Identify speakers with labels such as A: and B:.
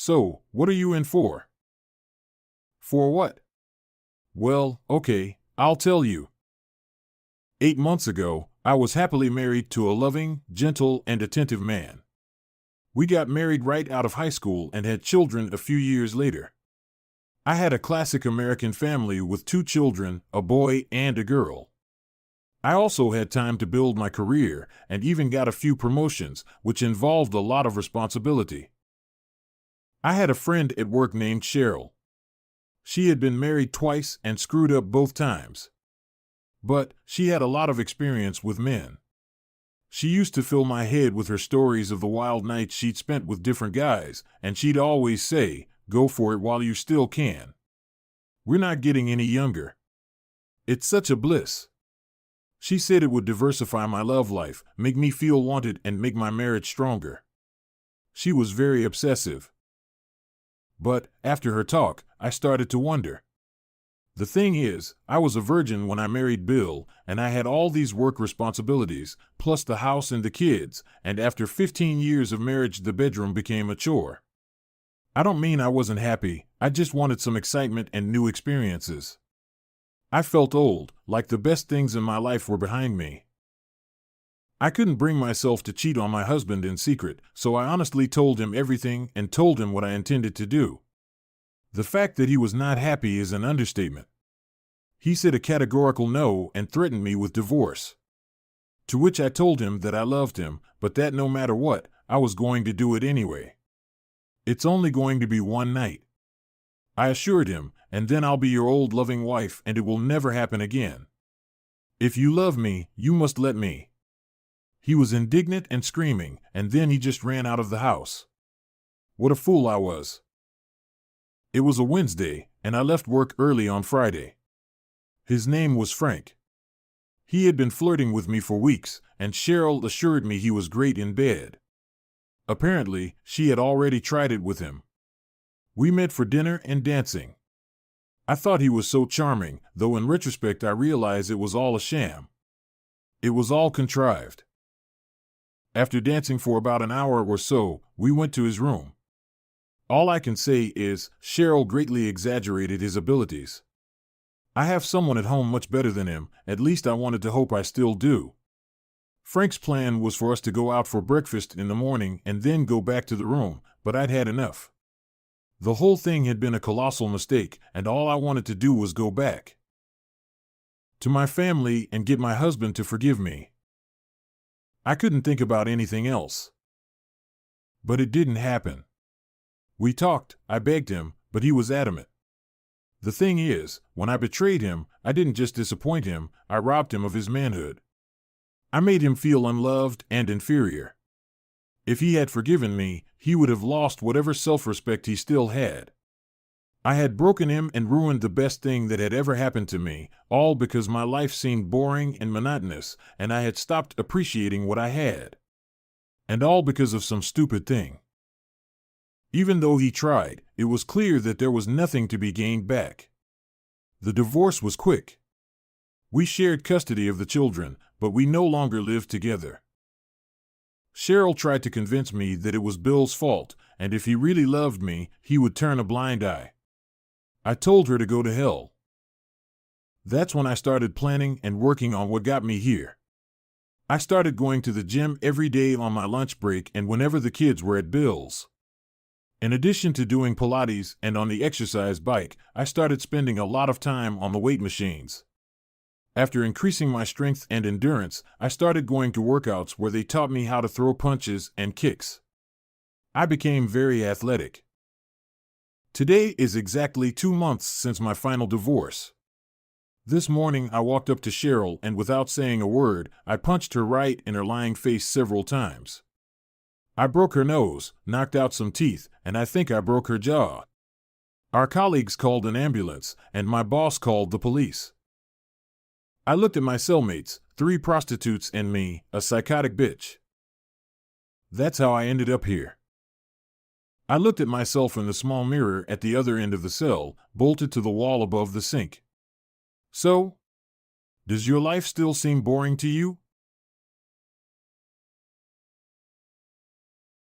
A: So, what are you in for? For what? Well, okay, I'll tell you. 8 months ago, I was happily married to a loving, gentle, and attentive man. We got married right out of high school and had children a few years later. I had a classic American family with 2 children, a boy and a girl. I also had time to build my career and even got a few promotions, which involved a lot of responsibility. I had a friend at work named Cheryl. She had been married twice and screwed up both times. But she had a lot of experience with men. She used to fill my head with her stories of the wild nights she'd spent with different guys, and she'd always say, "Go for it while you still can. We're not getting any younger. It's such a bliss." She said it would diversify my love life, make me feel wanted, and make my marriage stronger. She was very obsessive. But, after her talk, I started to wonder. The thing is, I was a virgin when I married Bill, and I had all these work responsibilities, plus the house and the kids, and after 15 years of marriage the bedroom became a chore. I don't mean I wasn't happy, I just wanted some excitement and new experiences. I felt old, like the best things in my life were behind me. I couldn't bring myself to cheat on my husband in secret, so I honestly told him everything and told him what I intended to do. The fact that he was not happy is an understatement. He said a categorical no and threatened me with divorce. To which I told him that I loved him, but that no matter what, I was going to do it anyway. It's only going to be one night, I assured him, and then I'll be your old loving wife and it will never happen again. If you love me, you must let me. He was indignant and screaming, and then he just ran out of the house. What a fool I was. It was a Wednesday, and I left work early on Friday. His name was Frank. He had been flirting with me for weeks, and Cheryl assured me he was great in bed. Apparently, she had already tried it with him. We met for dinner and dancing. I thought he was so charming, though in retrospect I realized it was all a sham. It was all contrived. After dancing for about an hour or so, we went to his room. All I can say is, Cheryl greatly exaggerated his abilities. I have someone at home much better than him, at least I wanted to hope I still do. Frank's plan was for us to go out for breakfast in the morning and then go back to the room, but I'd had enough. The whole thing had been a colossal mistake, and all I wanted to do was go back to my family and get my husband to forgive me. I couldn't think about anything else. But it didn't happen. We talked, I begged him, but he was adamant. The thing is, when I betrayed him, I didn't just disappoint him, I robbed him of his manhood. I made him feel unloved and inferior. If he had forgiven me, he would have lost whatever self-respect he still had. I had broken him and ruined the best thing that had ever happened to me, all because my life seemed boring and monotonous, and I had stopped appreciating what I had. And all because of some stupid thing. Even though he tried, it was clear that there was nothing to be gained back. The divorce was quick. We shared custody of the children, but we no longer lived together. Cheryl tried to convince me that it was Bill's fault, and if he really loved me, he would turn a blind eye. I told her to go to hell. That's when I started planning and working on what got me here. I started going to the gym every day on my lunch break and whenever the kids were at Bill's. In addition to doing Pilates and on the exercise bike, I started spending a lot of time on the weight machines. After increasing my strength and endurance, I started going to workouts where they taught me how to throw punches and kicks. I became very athletic. Today is exactly 2 months since my final divorce. This morning I walked up to Cheryl and without saying a word, I punched her right in her lying face several times. I broke her nose, knocked out some teeth, and I think I broke her jaw. Our colleagues called an ambulance, and my boss called the police. I looked at my cellmates, 3 prostitutes and me, a psychotic bitch. That's how I ended up here. I looked at myself in the small mirror at the other end of the cell, bolted to the wall above the sink. So? Does your life still seem boring to you?